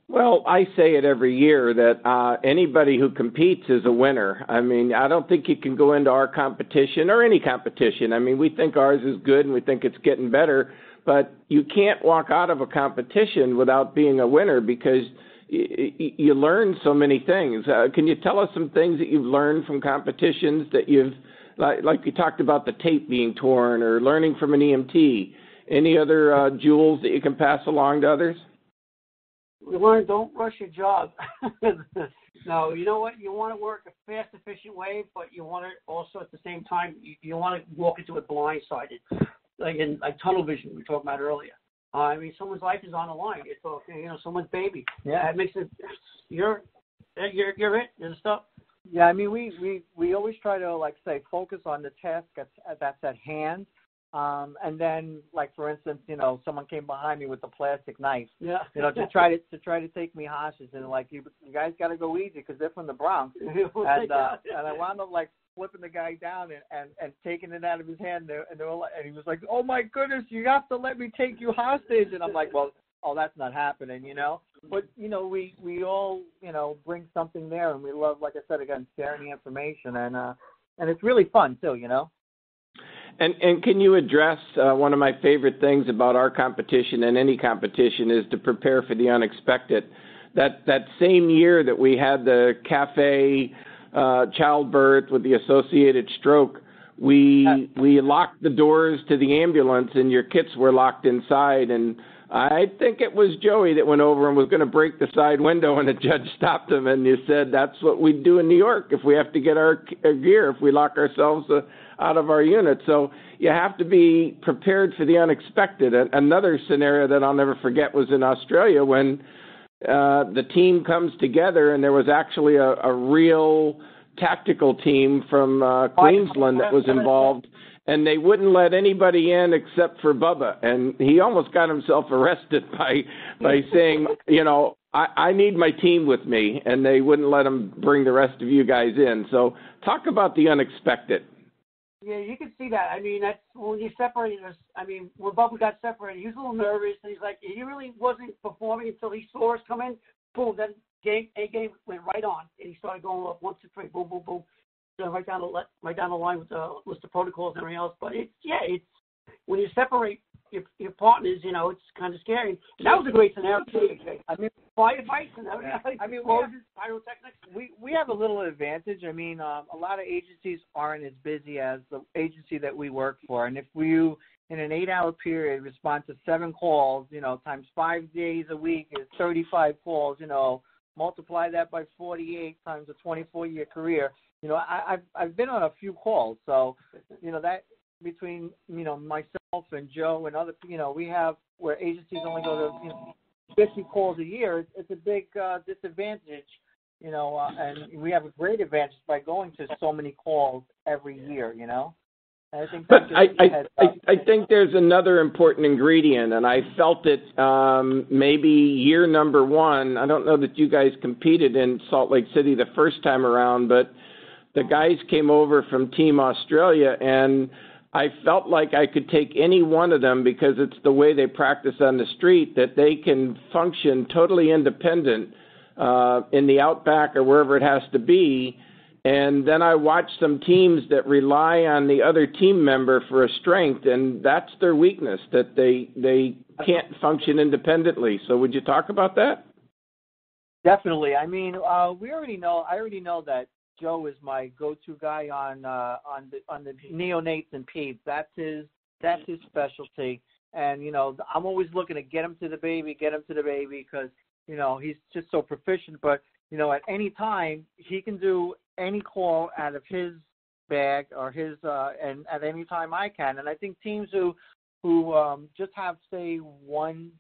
Well, I say it every year that anybody who competes is a winner. I mean, I don't think you can go into our competition or any competition. I mean, we think ours is good and we think it's getting better, but you can't walk out of a competition without being a winner because you learn so many things. Can you tell us some things that you've learned from competitions that you've, like you talked about the tape being torn or learning from an EMT? Any other jewels that you can pass along to others? We learn, don't rush your job. No, you know what? You want to work a fast, efficient way, but you want to also at the same time, you want to walk into it blindsided. Like in tunnel vision we talked about earlier. I mean, someone's life is on the line. You're talking, you know, someone's baby. Yeah. It makes it, you're it. You're the stuff. Yeah, I mean, we always try to, like, say, focus on the task that's at hand. And then, like, for instance, you know, someone came behind me with a plastic knife, Yeah. you know, to try to take me hostage, and like, you guys got to go easy because they're from the Bronx, and I wound up like flipping the guy down and taking it out of his hand, and he was like, oh my goodness, you have to let me take you hostage, and I'm like, well, oh, that's not happening, you know. But you know, we all, you know, bring something there, and we love, like I said again, sharing the information, and it's really fun too, you know. And can you address one of my favorite things about our competition and any competition is to prepare for the unexpected. That same year that we had the cafe childbirth with the associated stroke, we locked the doors to the ambulance and your kits were locked inside. And I think it was Joey that went over and was going to break the side window, and the judge stopped him. And you said that's what we do in New York if we have to get our gear, if we lock ourselves out of our unit. So you have to be prepared for the unexpected. Another scenario that I'll never forget was in Australia when the team comes together, and there was actually a real tactical team from Queensland that was involved, and they wouldn't let anybody in except for Bubba. And he almost got himself arrested by saying, you know, I need my team with me, and they wouldn't let him bring the rest of you guys in. So talk about the unexpected. Yeah, you can see that. I mean, that's when you separated us. I mean, when Bubba got separated, he was a little nervous, and he's like, he really wasn't performing until he saw us come in. Boom, then game went right on, and he started going up 1, 2, 3, boom, boom, boom, so right down the line with the list of protocols and everything else. But it's when you separate your partners, you know, it's kind of scary. And that was a great scenario too. I mean, firefights and everything. I mean, pyrotechnics. We have a little advantage. I mean, a lot of agencies aren't as busy as the agency that we work for. And if you, in an 8-hour period, respond to 7 calls, you know, times 5 days a week is 35 calls, you know, multiply that by 48 times a 24-year career. You know, I've been on a few calls. So, you know, that between, you know, myself and Joe and other, you know, we have where agencies only go to, you know, 50 calls a year. It's a big disadvantage and we have a great advantage by going to so many calls every year, And I think But that's I think there's another important ingredient, and I felt it maybe year number one. I don't know that you guys competed in Salt Lake City the first time around, but the guys came over from Team Australia, and I felt like I could take any one of them because it's the way they practice on the street, that they can function totally independent in the outback or wherever it has to be. And then I watched some teams that rely on the other team member for a strength, and that's their weakness, that they can't function independently. So would you talk about that? Definitely. I mean, I already know that Joe is my go-to guy on the neonates and peds. That's his specialty. And I'm always looking to get him to the baby because he's just so proficient. But at any time he can do any call out of his bag or his and at any time I can. And I think teams who just have, say, one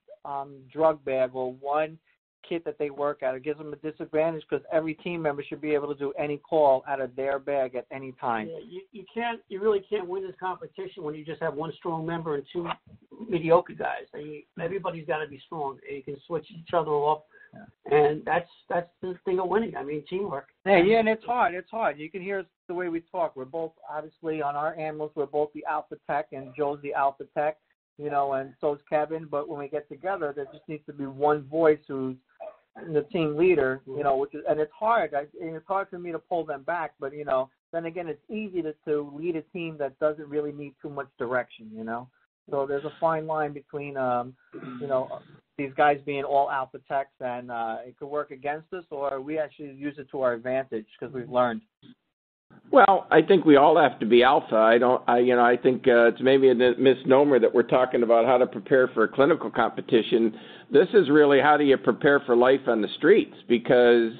drug bag or one kit that they work at, it gives them a disadvantage because every team member should be able to do any call out of their bag at any time. Yeah, you really can't win this competition when you just have one strong member and two mediocre guys. Everybody's got to be strong. You can switch each other off, and that's the thing of winning. I mean, teamwork. Yeah, and it's hard. You can hear the way we talk. We're both, obviously, on our ambulance, we're both the alpha tech, and Joe's the alpha tech, and so's Kevin. But when we get together, there just needs to be one voice who's the team leader, and it's hard. It's hard for me to pull them back, but then again, it's easy to lead a team that doesn't really need too much direction, So there's a fine line between, these guys being all alpha techs, and it could work against us, or we actually use it to our advantage because we've learned. Well, I think we all have to be alpha. I think it's maybe a misnomer that we're talking about how to prepare for a clinical competition. This is really how do you prepare for life on the streets, because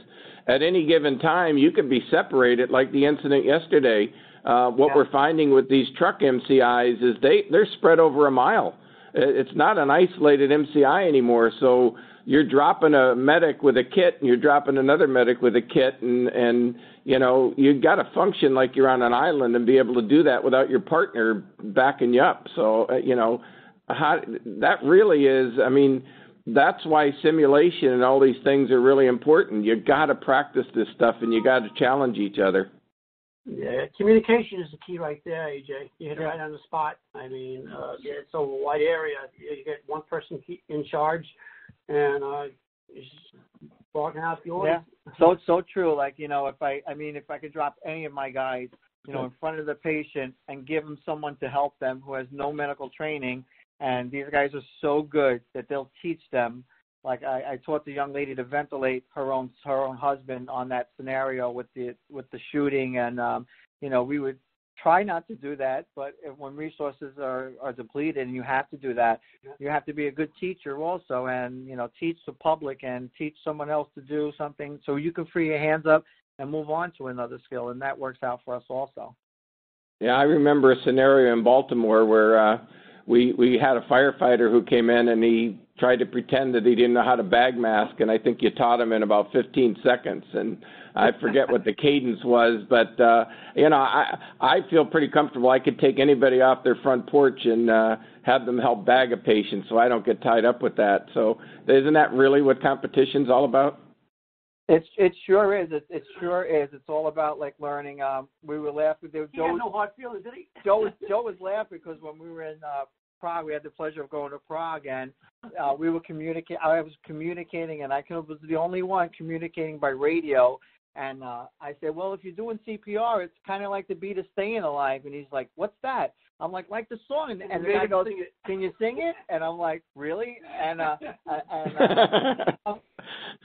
at any given time you could be separated, like the incident yesterday. What we're finding with these truck MCIs is they're spread over a mile. It's not an isolated MCI anymore, so you're dropping a medic with a kit and you're dropping another medic with a kit, and you've got to function like you're on an island and be able to do that without your partner backing you up. So, that really is, that's why simulation and all these things are really important. You got to practice this stuff and you got to challenge each other. Yeah, communication is the key right there, AJ. You hit it right on the spot. It's a wide area. You get one person in charge, and just barking out the orders. Yeah, so true. Like, if I could drop any of my guys, in front of the patient and give them someone to help them who has no medical training, and these guys are so good that they'll teach them. Like I taught the young lady to ventilate her own husband on that scenario with the shooting, and we would try not to do that, but when resources are depleted and you have to do that, you have to be a good teacher also, and teach the public and teach someone else to do something so you can free your hands up and move on to another skill, and that works out for us also. Yeah, I remember a scenario in Baltimore where we had a firefighter who came in and he tried to pretend that he didn't know how to bag mask, and I think you taught him in about 15 seconds. And I forget what the cadence was, but I feel pretty comfortable. I could take anybody off their front porch and have them help bag a patient, so I don't get tied up with that. So isn't that really what competition's all about? It sure is. It sure is. It's all about learning. We were laughing. He had no hard feelings, did he? Joe was laughing because when we were in Prague, we had the pleasure of going to Prague, and we were communicating. I was communicating, and I was the only one communicating by radio. And I said, well, if you're doing CPR, it's kind of like the beat of Staying Alive. And he's like, what's that? I'm like the song. And the guy goes, can you sing it? And I'm like, really? And I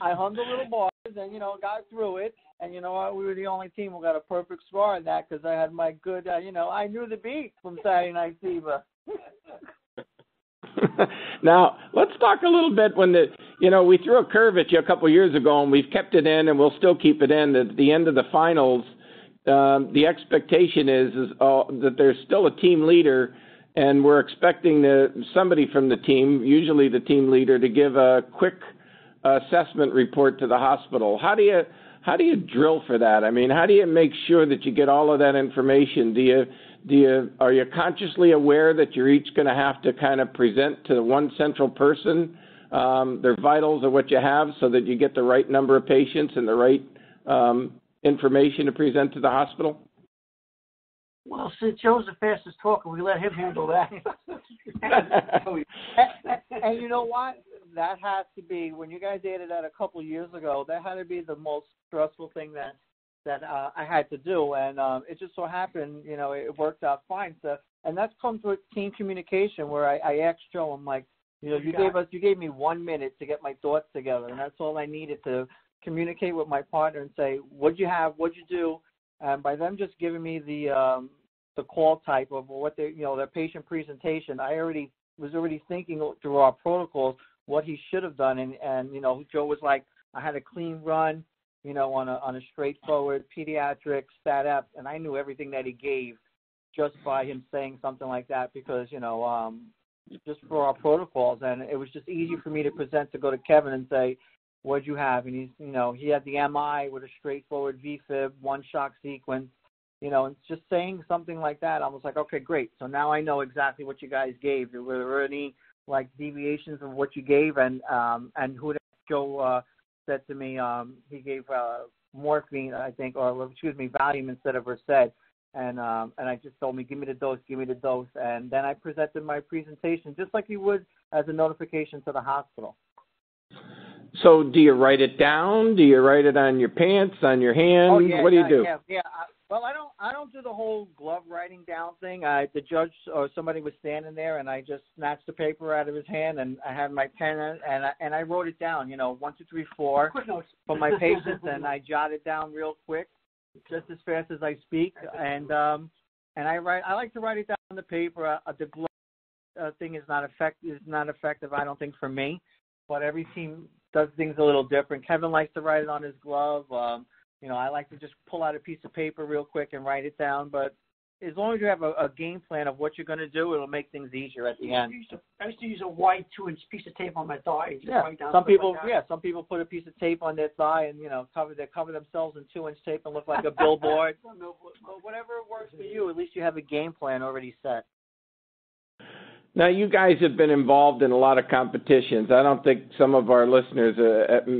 hummed a little bars and, got through it. And you know what? We were the only team who got a perfect score in that because I had my good, I knew the beat from Saturday Night Fever. Now, let's talk a little bit when we threw a curve at you a couple of years ago, and we've kept it in, and we'll still keep it in. At the end of the finals, the expectation is that there's still a team leader, and we're expecting somebody from the team, usually the team leader, to give a quick assessment report to the hospital. How do how do you drill for that? I mean, how do you make sure that you get all of that information? Are you consciously aware that you're each going to have to kind of present to one central person their vitals or what you have so that you get the right number of patients and the right information to present to the hospital? Well, since Joe's the fastest talker, we let him handle that. And you know what? That has to be, when you guys added that a couple of years ago, that had to be the most stressful thing that I had to do. And it just so happened, you know, it worked out fine. So, and that comes with team communication, where I asked Joe, I'm like, you know, you gave me 1 minute to get my thoughts together, and that's all I needed to communicate with my partner and say, what'd you have, what'd you do? And by them just giving me the call type of what they, you know, their patient presentation, I was already thinking through our protocols what he should have done. And you know, Joe was like, I had a clean run, you know, on a straightforward pediatric stat app, and I knew everything that he gave just by him saying something like that, because, you know, just for our protocols. And it was just easy for me to present, to go to Kevin and say, what'd you have? And he's, you know, he had the MI with a straightforward VFib, one shock sequence, you know, and just saying something like that, I was like, okay, great. So now I know exactly what you guys gave. Were there any, like, deviations of what you gave? And who Joe said to me, he gave morphine, I think, or excuse me, Valium instead of Versed. And I just told me, give me the dose. And then I presented my presentation just like you would as a notification to the hospital. So do you write it down? Do you write it on your pants, on your hand? Oh, yeah, what do you do? Yeah. Well, I don't do the whole glove writing down thing. The judge or somebody was standing there, and I just snatched the paper out of his hand, and I had my pen, and I wrote it down. You know, 1, 2, 3, 4 for my patients, and I jotted down real quick, just as fast as I speak, and I like to write it down on the paper. The glove thing is not effective, I don't think, for me, but every team does things a little different. Kevin likes to write it on his glove. You know, I like to just pull out a piece of paper real quick and write it down. But as long as you have a game plan of what you're going to do, it'll make things easier at the end. I used to use a wide 2-inch piece of tape on my thigh. Some people put a piece of tape on their thigh and, you know, cover themselves in 2-inch tape and look like a billboard. Whatever works for you, at least you have a game plan already set. Now, you guys have been involved in a lot of competitions. I don't think some of our listeners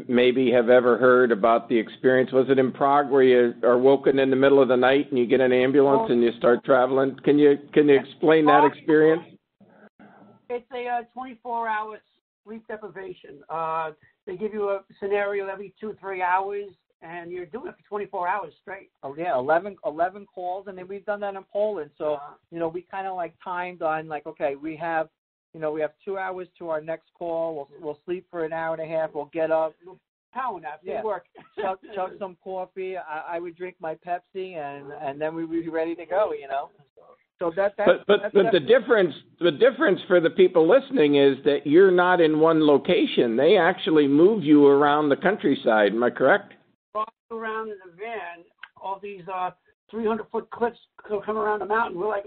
maybe have ever heard about the experience. Was it in Prague where you are woken in the middle of the night and you get an ambulance and you start traveling? Can you explain that experience? It's a 24-hour sleep deprivation. They give you a scenario every 2-3 hours, and you're doing it for 24 hours straight. Oh, yeah, 11 calls, and then we've done that in Poland. So, you know, we kind of like timed on, like, okay, we have 2 hours to our next call. We'll sleep for an hour and a half. We'll get up. Power nap. Yeah. Work. chug some coffee. I would drink my Pepsi, and then we'd be ready to go, you know. So that's the difference for the people listening is that you're not in one location. They actually move you around the countryside. Am I correct? Around in the van, all these 300-foot cliffs come around the mountain. We're like,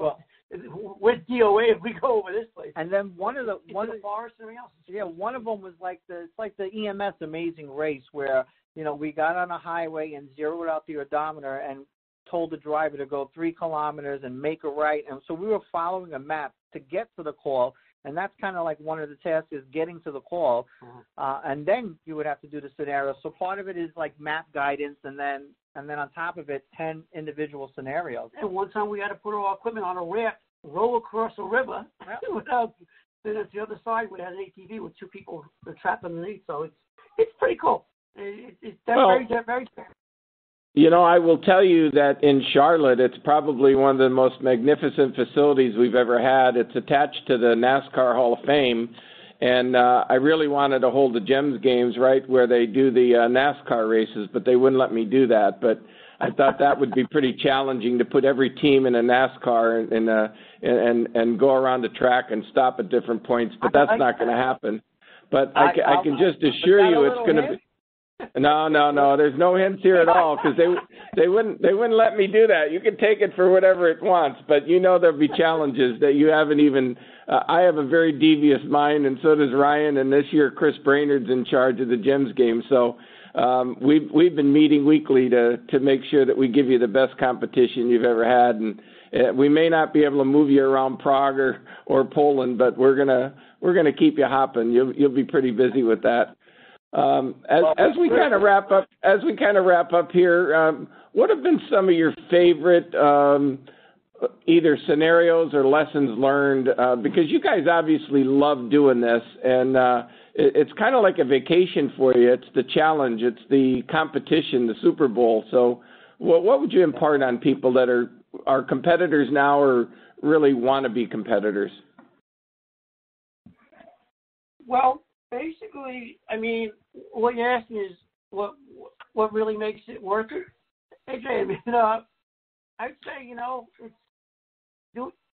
where's DOA if we go over this place? And then one of the forest and everything else. Yeah, one of them was like the EMS Amazing Race, where, you know, we got on a highway and zeroed out the odometer and told the driver to go 3 kilometers and make a right, and so we were following a map to get to the call. And that's kind of like one of the tasks, is getting to the call. And then you would have to do the scenario. So part of it is like map guidance, and then on top of it, 10 individual scenarios. And one time we had to put all our equipment on a raft, roll across a river. Then at the other side, we had an ATV with 2 people trapped underneath. So it's pretty cool. It's very, very. You know, I will tell you that in Charlotte, it's probably one of the most magnificent facilities we've ever had. It's attached to the NASCAR Hall of Fame, and I really wanted to hold the JEMS games right where they do the NASCAR races, but they wouldn't let me do that. But I thought that would be pretty challenging to put every team in a NASCAR and go around the track and stop at different points, but that's not going to happen. But I can just assure you it's going to be. No. There's no hints here at all, because they wouldn't let me do that. You can take it for whatever it wants, but you know there'll be challenges that you haven't even. I have a very devious mind, and so does Ryan. And this year, Chris Brainerd's in charge of the JEMS game, so we've been meeting weekly to make sure that we give you the best competition you've ever had. And we may not be able to move you around Prague or Poland, but we're gonna keep you hopping. You'll be pretty busy with that. As we kind of wrap up here, what have been some of your favorite either scenarios or lessons learned? Because you guys obviously love doing this, and it's kind of like a vacation for you. It's the challenge, it's the competition, the Super Bowl. So, what would you impart on people that are competitors now or really want to be competitors? Well, basically, I mean, what you're asking is what really makes it worth it, AJ. I mean, I'd say,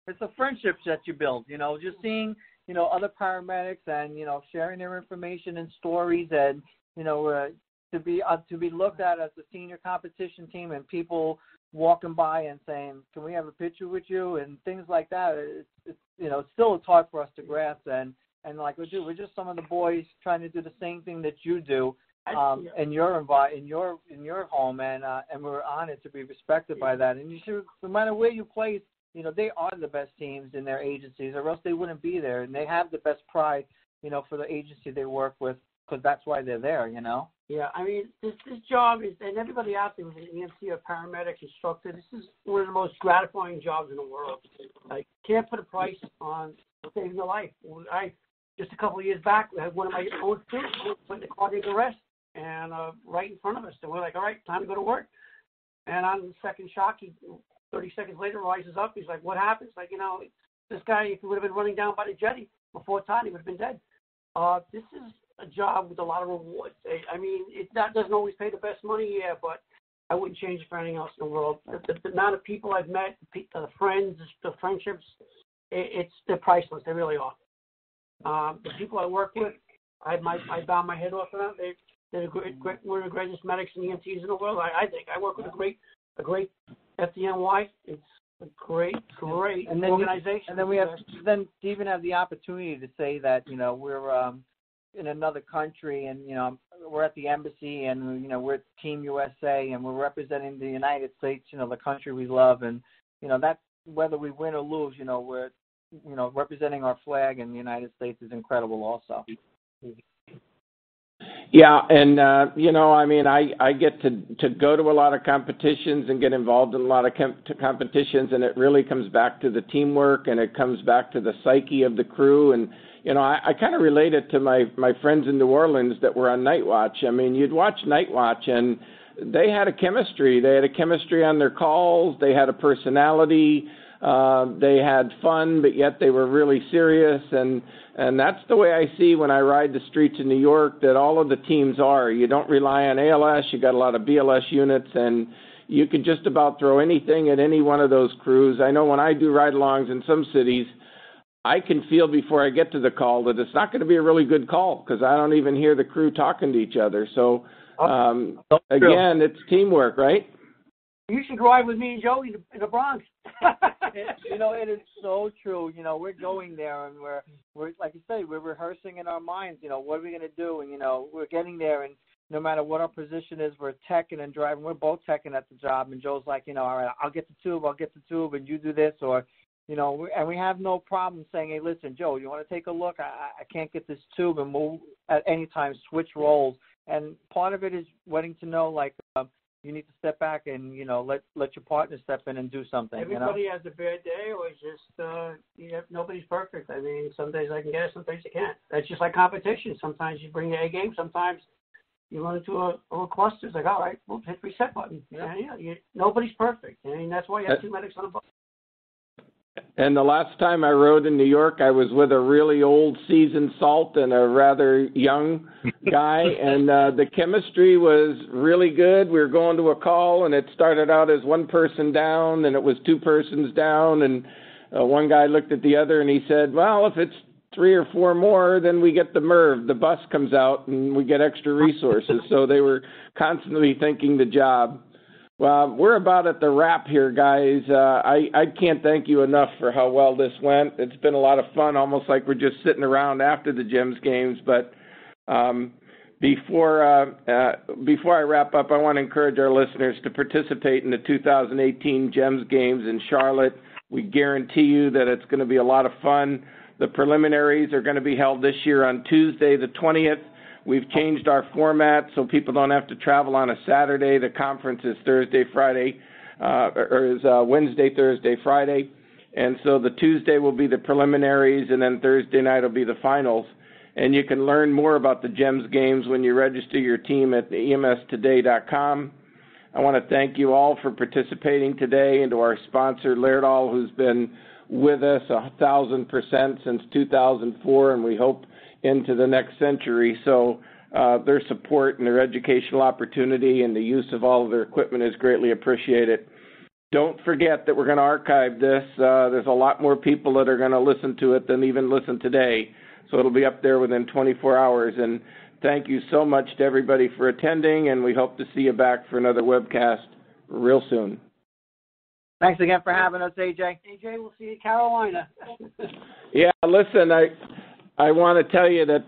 it's the friendships that you build. Just seeing other paramedics and sharing their information and stories, and to be looked at as the senior competition team and people walking by and saying, "Can we have a picture with you?" and things like that. It's still hard for us to grasp, and like we're just some of the boys trying to do the same thing that you do in your home, and we're honored to be respected by that. And you should, no matter where you place, they are the best teams in their agencies, or else they wouldn't be there. And they have the best pride, for the agency they work with, because that's why they're there. Yeah, I mean, this job is, and everybody out there who's an EMT or paramedic instructor, this is one of the most gratifying jobs in the world. I can't put a price on saving a life. Just a couple of years back, I had one of my own students went into cardiac arrest, and right in front of us. So we're like, all right, time to go to work. And on the second shock, 30 seconds later, rises up. He's like, what happened? It's like, this guy, if he would have been running down by the jetty before time, he would have been dead. This is a job with a lot of rewards. I mean, that doesn't always pay the best money, yeah, but I wouldn't change it for anything else in the world. The amount of people I've met, the friends, the friendships, they're priceless. They really are. The people I work with, I bow my head off to them. They're one of the greatest medics and EMTs in the world. I think I work with a great FDNY. It's a great organization. And then we have to even have the opportunity to say that we're in another country, and we're at the embassy, and we're Team USA, and we're representing the United States, the country we love, and that whether we win or lose, we're representing our flag in the United States is incredible also. Yeah, and I mean, I get to go to a lot of competitions and get involved in a lot of competitions, and it really comes back to the teamwork, and it comes back to the psyche of the crew. And I kind of relate it to my friends in New Orleans that were on Night Watch. I mean, you'd watch Night Watch, and they had a chemistry. They had a chemistry on their calls. They had a personality. They had fun, but yet they were really serious. And that's the way I see when I ride the streets in New York, that all of the teams are. You don't rely on ALS. You got a lot of BLS units, and you could just about throw anything at any one of those crews. I know when I do ride-alongs in some cities, I can feel before I get to the call that it's not going to be a really good call because I don't even hear the crew talking to each other. So, again, it's teamwork, right? You should ride with me and Joey in the Bronx. It is so true. We're going there, and we're like you say, we're rehearsing in our minds. What are we going to do? And we're getting there, and no matter what our position is, we're teching and driving. We're both teching at the job, and Joe's like, all right, I'll get the tube, and you do this, or and we have no problem saying, hey, listen, Joe, you want to take a look? I can't get this tube, and we'll at any time switch roles. And part of it is wanting to know, like, you need to step back and, let your partner step in and do something. Everybody has a bad day, or it's just, nobody's perfect. I mean, some days I can get it, some days I can't. That's just like competition. Sometimes you bring your A game, sometimes you run into a little cluster. It's like, all right, we'll hit reset button. Yeah. Nobody's perfect. I mean, that's why you have two medics on a bus. And the last time I rode in New York, I was with a really old seasoned salt and a rather young guy, and the chemistry was really good. We were going to a call, and it started out as one person down, and it was two persons down, and one guy looked at the other, and he said, well, if it's 3 or 4 more, then we get the MERV. The bus comes out, and we get extra resources. So they were constantly thinking the job. Well, we're about at the wrap here, guys. I can't thank you enough for how well this went. It's been a lot of fun, almost like we're just sitting around after the JEMS games. But Before I wrap up, I want to encourage our listeners to participate in the 2018 JEMS Games in Charlotte. We guarantee you that it's going to be a lot of fun. The preliminaries are going to be held this year on Tuesday, the 20th. We've changed our format so people don't have to travel on a Saturday. The conference is Wednesday, Thursday, Friday. And so the Tuesday will be the preliminaries, and then Thursday night will be the finals. And you can learn more about the JEMS Games when you register your team at emstoday.com. I want to thank you all for participating today, and to our sponsor, Laerdal, who's been with us 1,000% since 2004, and we hope into the next century. So their support and their educational opportunity and the use of all of their equipment is greatly appreciated. Don't forget that we're going to archive this. There's a lot more people that are going to listen to it than even listen today. So it'll be up there within 24 hours. And thank you so much to everybody for attending, and we hope to see you back for another webcast real soon. Thanks again for having us, AJ. AJ, we'll see you in Carolina. Yeah, listen, I want to tell you that